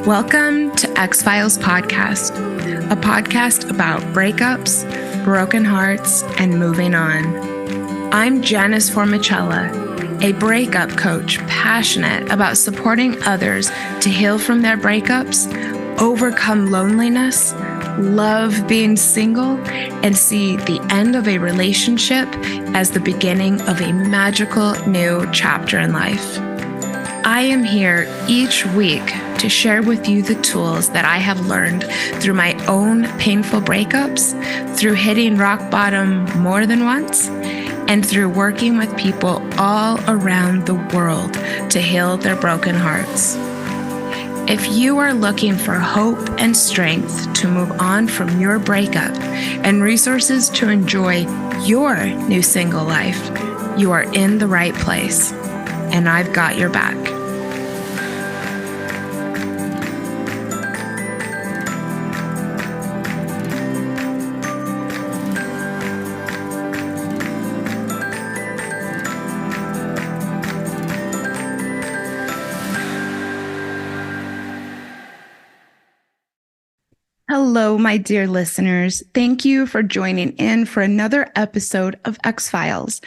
Welcome to X-Files Podcast, a podcast about breakups, broken hearts, and moving on. I'm Janice Formicella, a breakup coach passionate about supporting others to heal from their breakups, overcome loneliness, love being single, and see the end of a relationship as the beginning of a magical new chapter in life. I am here each week to share with you the tools that I have learned through my own painful breakups, through hitting rock bottom more than once, and through working with people all around the world to heal their broken hearts. If you are looking for hope and strength to move on from your breakup and resources to enjoy your new single life, you are in the right place, and I've got your back. Hello, my dear listeners. Thank you for joining in for another episode of X-Files.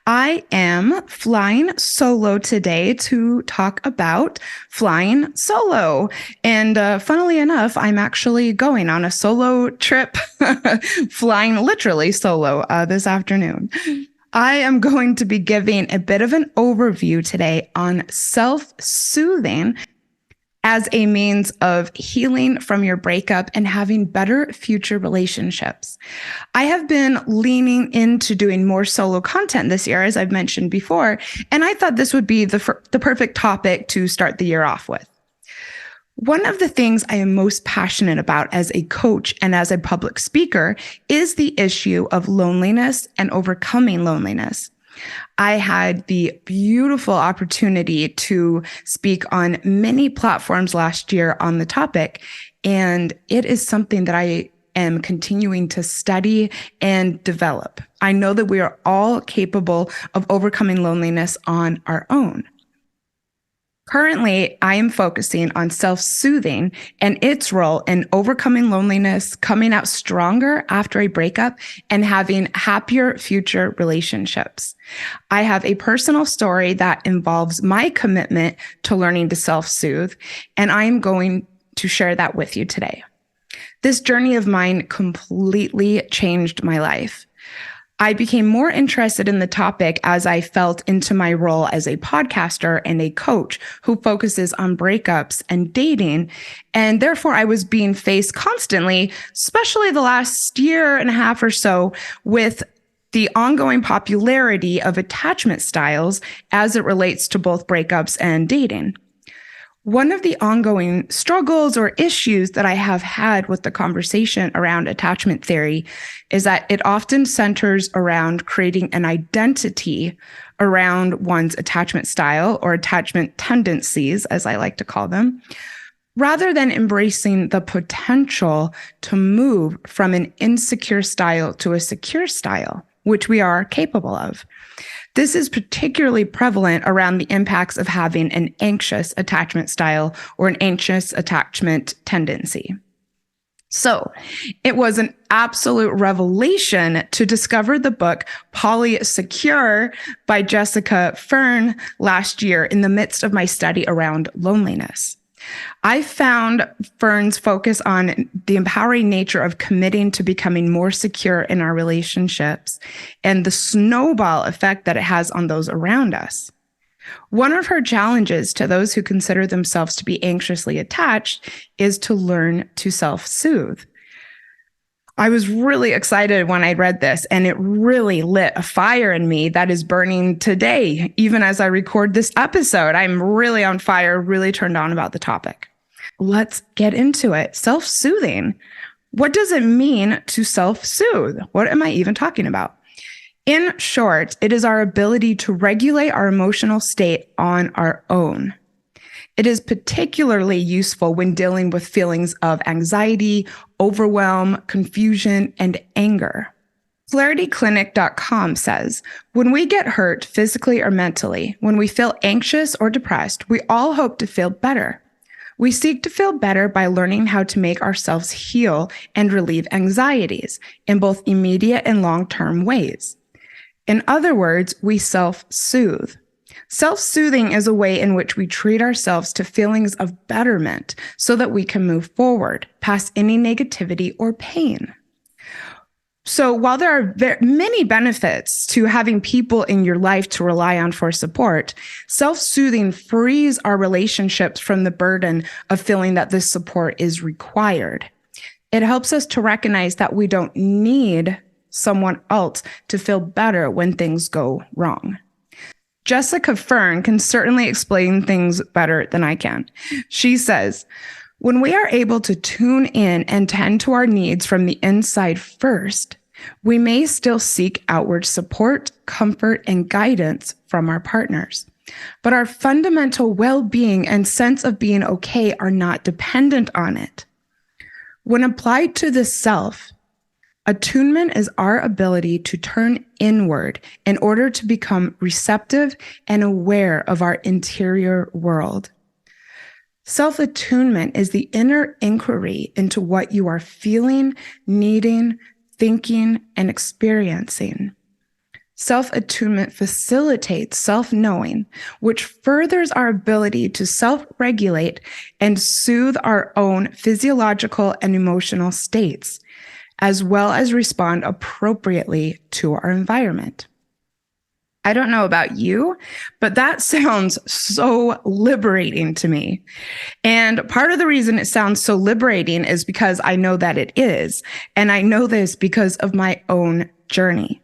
I am flying solo today to talk about flying solo. And funnily enough, I'm actually going on a solo trip, flying literally solo this afternoon. I am going to be giving a bit of an overview today on self-soothing as a means of healing from your breakup and having better future relationships. I have been leaning into doing more solo content this year, as I've mentioned before, and I thought this would be the perfect topic to start the year off with. One of the things I am most passionate about as a coach and as a public speaker is the issue of loneliness and overcoming loneliness. I had the beautiful opportunity to speak on many platforms last year on the topic, and it is something that I am continuing to study and develop. I know that we are all capable of overcoming loneliness on our own. Currently, I am focusing on self-soothing and its role in overcoming loneliness, coming out stronger after a breakup, and having happier future relationships. I have a personal story that involves my commitment to learning to self-soothe, and I am going to share that with you today. This journey of mine completely changed my life. I became more interested in the topic as I felt into my role as a podcaster and a coach who focuses on breakups and dating. And therefore, I was being faced constantly, especially the last year and a half or so, with the ongoing popularity of attachment styles as it relates to both breakups and dating. One of the ongoing struggles or issues that I have had with the conversation around attachment theory is that it often centers around creating an identity around one's attachment style or attachment tendencies, as I like to call them, rather than embracing the potential to move from an insecure style to a secure style, which we are capable of. This is particularly prevalent around the impacts of having an anxious attachment style or an anxious attachment tendency. So it was an absolute revelation to discover the book Polysecure by Jessica Fern last year in the midst of my study around loneliness. I found Fern's focus on the empowering nature of committing to becoming more secure in our relationships and the snowball effect that it has on those around us. One of her challenges to those who consider themselves to be anxiously attached is to learn to self-soothe. I was really excited when I read this, and it really lit a fire in me that is burning today. Even as I record this episode, I'm really on fire, really turned on about the topic. Let's get into it. Self-soothing. What does it mean to self-soothe? What am I even talking about? In short, it is our ability to regulate our emotional state on our own. It is particularly useful when dealing with feelings of anxiety, overwhelm, confusion, and anger. ClarityClinic.com says, when we get hurt physically or mentally, when we feel anxious or depressed, we all hope to feel better. We seek to feel better by learning how to make ourselves heal and relieve anxieties in both immediate and long-term ways. In other words, we self-soothe. Self-soothing is a way in which we treat ourselves to feelings of betterment so that we can move forward past any negativity or pain. So while there are many benefits to having people in your life to rely on for support, self-soothing frees our relationships from the burden of feeling that this support is required. It helps us to recognize that we don't need someone else to feel better when things go wrong. Jessica Fern can certainly explain things better than I can. She says, when we are able to tune in and tend to our needs from the inside first, we may still seek outward support, comfort, and guidance from our partners. But our fundamental well-being and sense of being okay are not dependent on it. When applied to the self, attunement is our ability to turn inward in order to become receptive and aware of our interior world. Self-attunement is the inner inquiry into what you are feeling, needing, thinking, and experiencing. Self-attunement facilitates self-knowing, which furthers our ability to self-regulate and soothe our own physiological and emotional states, as well as respond appropriately to our environment. I don't know about you, but that sounds so liberating to me. And part of the reason it sounds so liberating is because I know that it is. And I know this because of my own journey.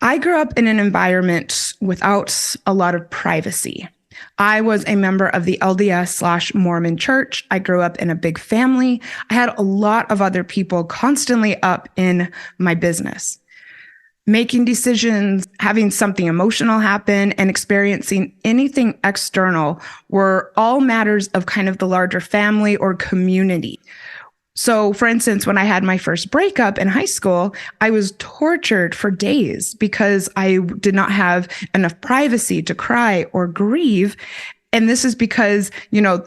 I grew up in an environment without a lot of privacy. I was a member of the LDS/Mormon church. I grew up in a big family. I had a lot of other people constantly up in my business. Making decisions, having something emotional happen, and experiencing anything external were all matters of kind of the larger family or community. So, for instance, when I had my first breakup in high school, I was tortured for days because I did not have enough privacy to cry or grieve. And this is because,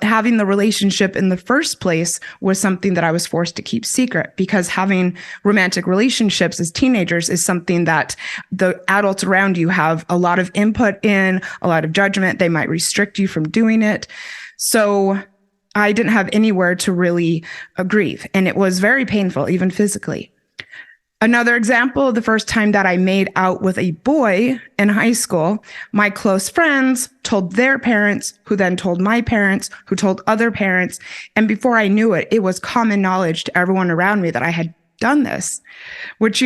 having the relationship in the first place was something that I was forced to keep secret, because having romantic relationships as teenagers is something that the adults around you have a lot of input in, a lot of judgment. They might restrict you from doing it. So I didn't have anywhere to really grieve, and it was very painful, even physically. Another example, the first time that I made out with a boy in high school, my close friends told their parents, who then told my parents, who told other parents. And before I knew it, it was common knowledge to everyone around me that I had done this, which,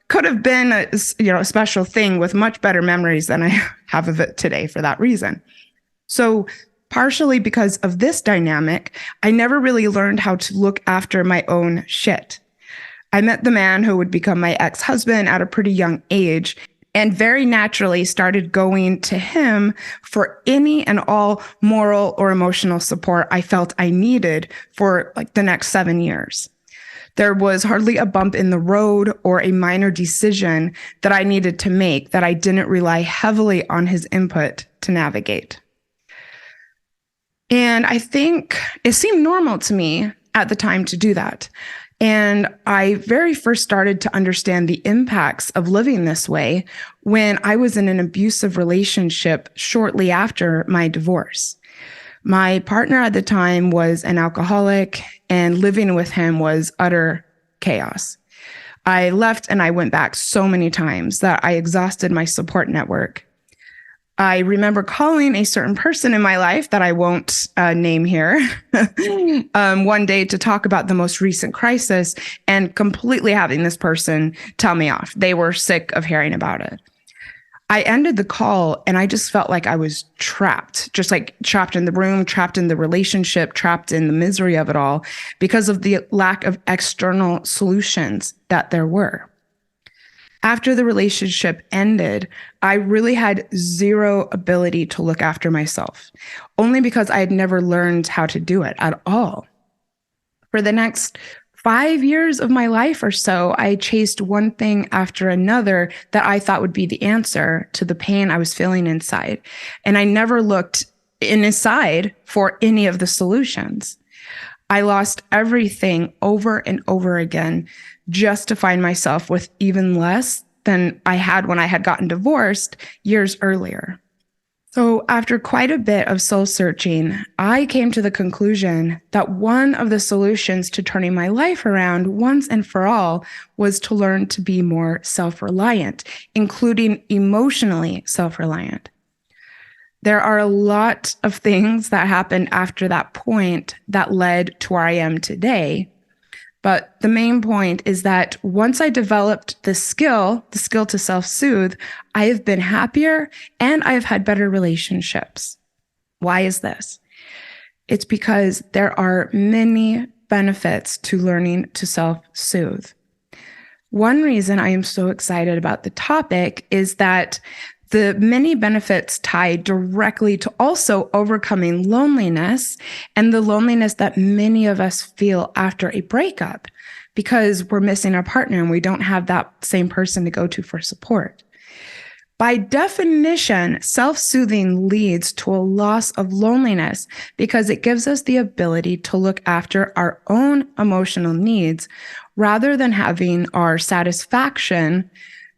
could have been a special thing with much better memories than I have of it today for that reason. So partially because of this dynamic, I never really learned how to look after my own shit. I met the man who would become my ex-husband at a pretty young age, and very naturally started going to him for any and all moral or emotional support I felt I needed for the next 7 years. There was hardly a bump in the road or a minor decision that I needed to make that I didn't rely heavily on his input to navigate. And I think it seemed normal to me at the time to do that. And I very first started to understand the impacts of living this way when I was in an abusive relationship shortly after my divorce. My partner at the time was an alcoholic, and living with him was utter chaos. I left and I went back so many times that I exhausted my support network. I remember calling a certain person in my life that I won't name here one day to talk about the most recent crisis, and completely having this person tell me off. They were sick of hearing about it. I ended the call and I just felt like I was trapped, just like trapped in the room, trapped in the relationship, trapped in the misery of it all because of the lack of external solutions that there were. After the relationship ended, I really had zero ability to look after myself, only because I had never learned how to do it at all. For the next 5 years of my life or so, I chased one thing after another that I thought would be the answer to the pain I was feeling inside. And I never looked inside for any of the solutions. I lost everything over and over again just to find myself with even less than I had when I had gotten divorced years earlier. So, after quite a bit of soul searching, I came to the conclusion that one of the solutions to turning my life around once and for all was to learn to be more self reliant, including emotionally self reliant. There are a lot of things that happened after that point that led to where I am today. But the main point is that once I developed the skill to self-soothe, I have been happier and I have had better relationships. Why is this? It's because there are many benefits to learning to self-soothe. One reason I am so excited about the topic is that the many benefits tie directly to also overcoming loneliness and the loneliness that many of us feel after a breakup because we're missing our partner and we don't have that same person to go to for support. By definition, self-soothing leads to a loss of loneliness because it gives us the ability to look after our own emotional needs rather than having our satisfaction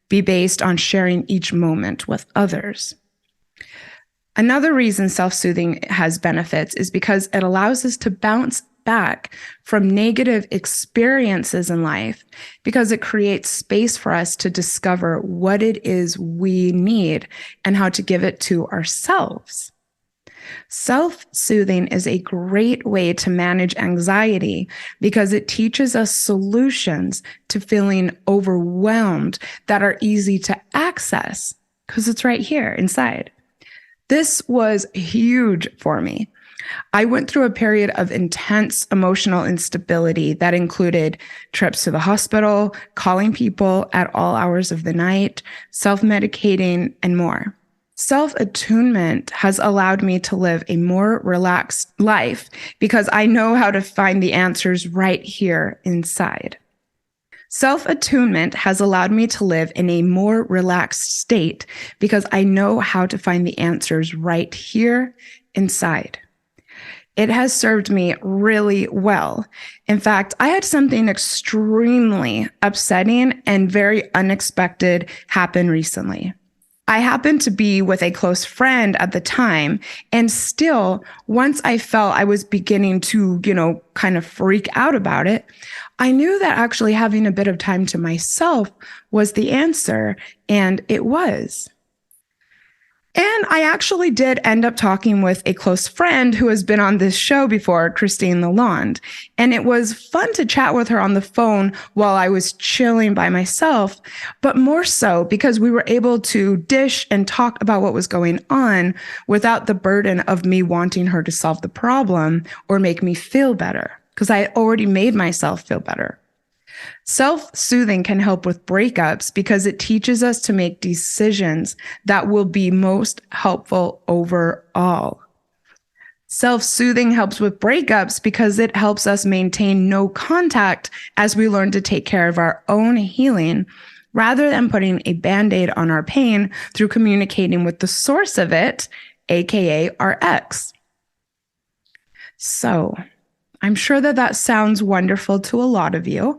be based on sharing each moment with others. Another reason self-soothing has benefits is because it allows us to bounce back from negative experiences in life because it creates space for us to discover what it is we need and how to give it to ourselves. Self-soothing is a great way to manage anxiety because it teaches us solutions to feeling overwhelmed that are easy to access because it's right here inside. This was huge for me. I went through a period of intense emotional instability that included trips to the hospital, calling people at all hours of the night, self-medicating, and more. Self-attunement has allowed me to live a more relaxed life because I know how to find the answers right here inside. Self-attunement has allowed me to live in a more relaxed state because I know how to find the answers right here inside. It has served me really well. In fact, I had something extremely upsetting and very unexpected happen recently. I happened to be with a close friend at the time, and still, once I felt I was beginning to, kind of freak out about it, I knew that actually having a bit of time to myself was the answer, and it was. And I actually did end up talking with a close friend who has been on this show before, Christine Lalonde. And it was fun to chat with her on the phone while I was chilling by myself, but more so because we were able to dish and talk about what was going on without the burden of me wanting her to solve the problem or make me feel better, because I had already made myself feel better. Self-soothing can help with breakups because it teaches us to make decisions that will be most helpful overall. Self-soothing helps with breakups because it helps us maintain no contact as we learn to take care of our own healing rather than putting a Band-Aid on our pain through communicating with the source of it, aka our ex. So, I'm sure that sounds wonderful to a lot of you.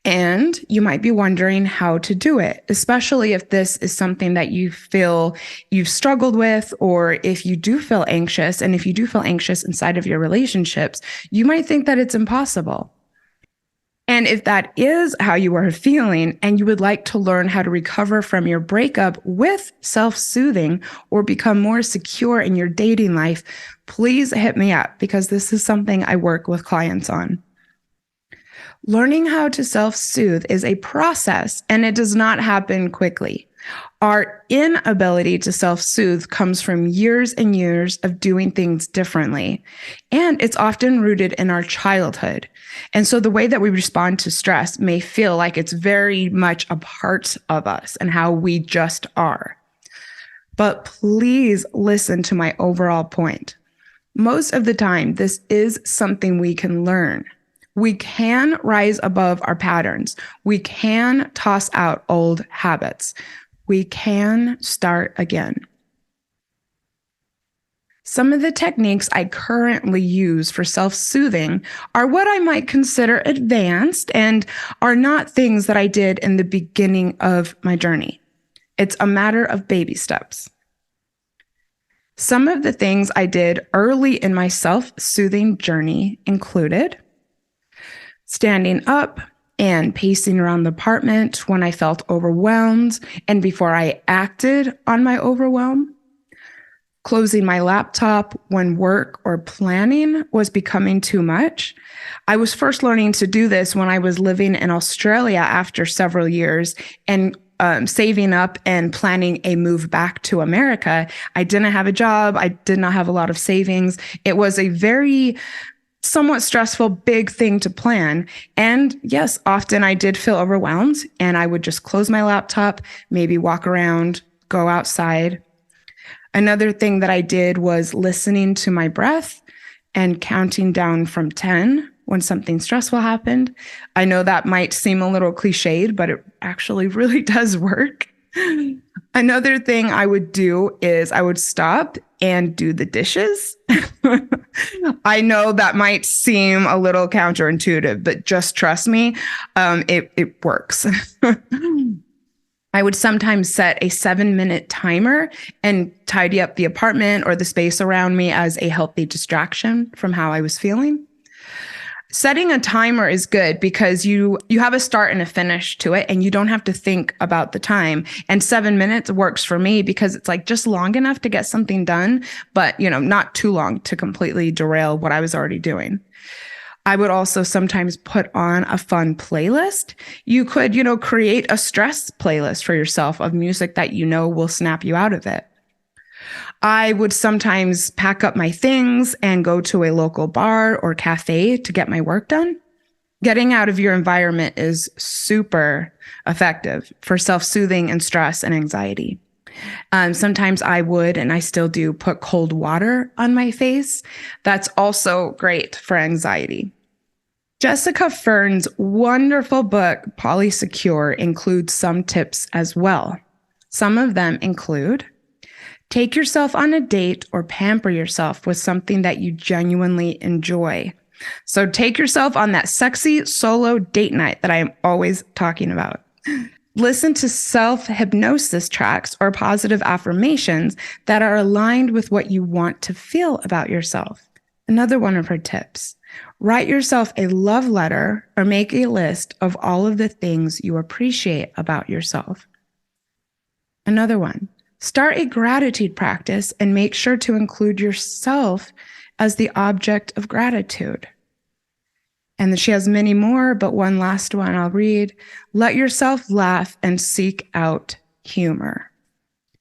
And you might be wondering how to do it, especially if this is something that you feel you've struggled with, or if you do feel anxious. And if you do feel anxious inside of your relationships, you might think that it's impossible. And if that is how you are feeling and you would like to learn how to recover from your breakup with self-soothing or become more secure in your dating life, please hit me up because this is something I work with clients on. Learning how to self-soothe is a process and it does not happen quickly. Our inability to self-soothe comes from years and years of doing things differently, and it's often rooted in our childhood. And so the way that we respond to stress may feel like it's very much a part of us and how we just are. But please listen to my overall point. Most of the time, this is something we can learn. We can rise above our patterns. We can toss out old habits. We can start again. Some of the techniques I currently use for self-soothing are what I might consider advanced and are not things that I did in the beginning of my journey. It's a matter of baby steps. Some of the things I did early in my self-soothing journey included standing up and pacing around the apartment when I felt overwhelmed and before I acted on my overwhelm, closing my laptop when work or planning was becoming too much. I was first learning to do this when I was living in Australia after several years and saving up and planning a move back to America. I didn't have a job. I did not have a lot of savings. It was a very somewhat stressful, big thing to plan. And yes, often I did feel overwhelmed and I would just close my laptop, maybe walk around, go outside. Another thing that I did was listening to my breath and counting down from 10 when something stressful happened. I know that might seem a little cliched, but it actually really does work. Another thing I would do is I would stop and do the dishes. I know that might seem a little counterintuitive, but just trust me, it works. I would sometimes set a 7-minute timer and tidy up the apartment or the space around me as a healthy distraction from how I was feeling. Setting a timer is good because you have a start and a finish to it and you don't have to think about the time. And 7 minutes works for me because it's like just long enough to get something done, but not too long to completely derail what I was already doing. I would also sometimes put on a fun playlist. You could, create a stress playlist for yourself of music that will snap you out of it. I would sometimes pack up my things and go to a local bar or cafe to get my work done. Getting out of your environment is super effective for self-soothing and stress and anxiety. Sometimes I would, and I still do, put cold water on my face. That's also great for anxiety. Jessica Fern's wonderful book, Polysecure, includes some tips as well. Some of them include: take yourself on a date or pamper yourself with something that you genuinely enjoy. So take yourself on that sexy solo date night that I am always talking about. Listen to self-hypnosis tracks or positive affirmations that are aligned with what you want to feel about yourself. Another one of her tips: write yourself a love letter or make a list of all of the things you appreciate about yourself. Another one: start a gratitude practice and make sure to include yourself as the object of gratitude. And she has many more, but one last one I'll read. Let yourself laugh and seek out humor.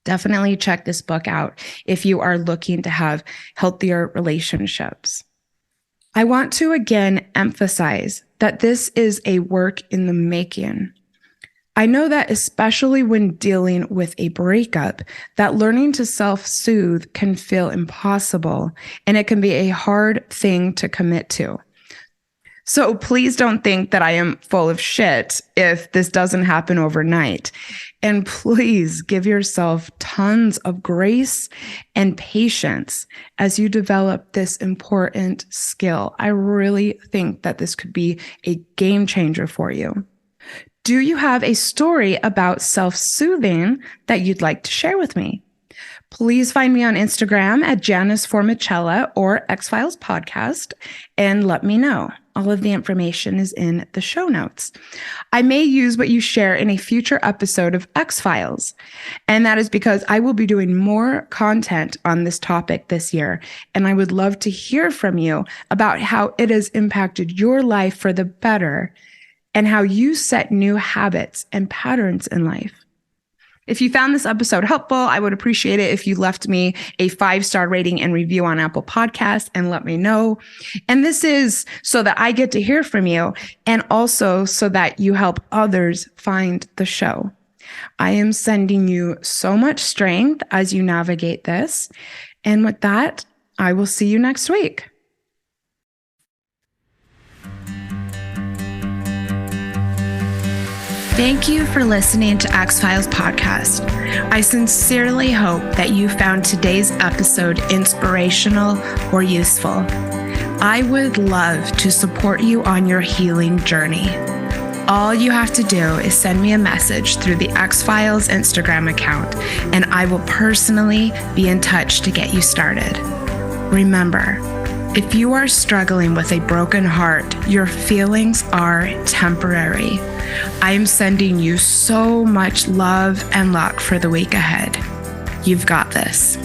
Definitely check this book out if you are looking to have healthier relationships. I want to again emphasize that this is a work in the making. I know that especially when dealing with a breakup, that learning to self-soothe can feel impossible, and it can be a hard thing to commit to. So please don't think that I am full of shit if this doesn't happen overnight. And please give yourself tons of grace and patience as you develop this important skill. I really think that this could be a game changer for you. Do you have a story about self-soothing that you'd like to share with me? Please find me on Instagram at Janice Formicella or X-Files Podcast and let me know. All of the information is in the show notes. I may use what you share in a future episode of X-Files, and that is because I will be doing more content on this topic this year, and I would love to hear from you about how it has impacted your life for the better and how you set new habits and patterns in life. If you found this episode helpful, I would appreciate it if you left me a 5-star rating and review on Apple Podcasts and let me know. And this is so that I get to hear from you and also so that you help others find the show. I am sending you so much strength as you navigate this. And with that, I will see you next week. Thank you for listening to X-Files podcast. I sincerely hope that you found today's episode inspirational or useful. I would love to support you on your healing journey. All you have to do is send me a message through the X-Files Instagram account, and I will personally be in touch to get you started. Remember, if you are struggling with a broken heart, your feelings are temporary. I am sending you so much love and luck for the week ahead. You've got this.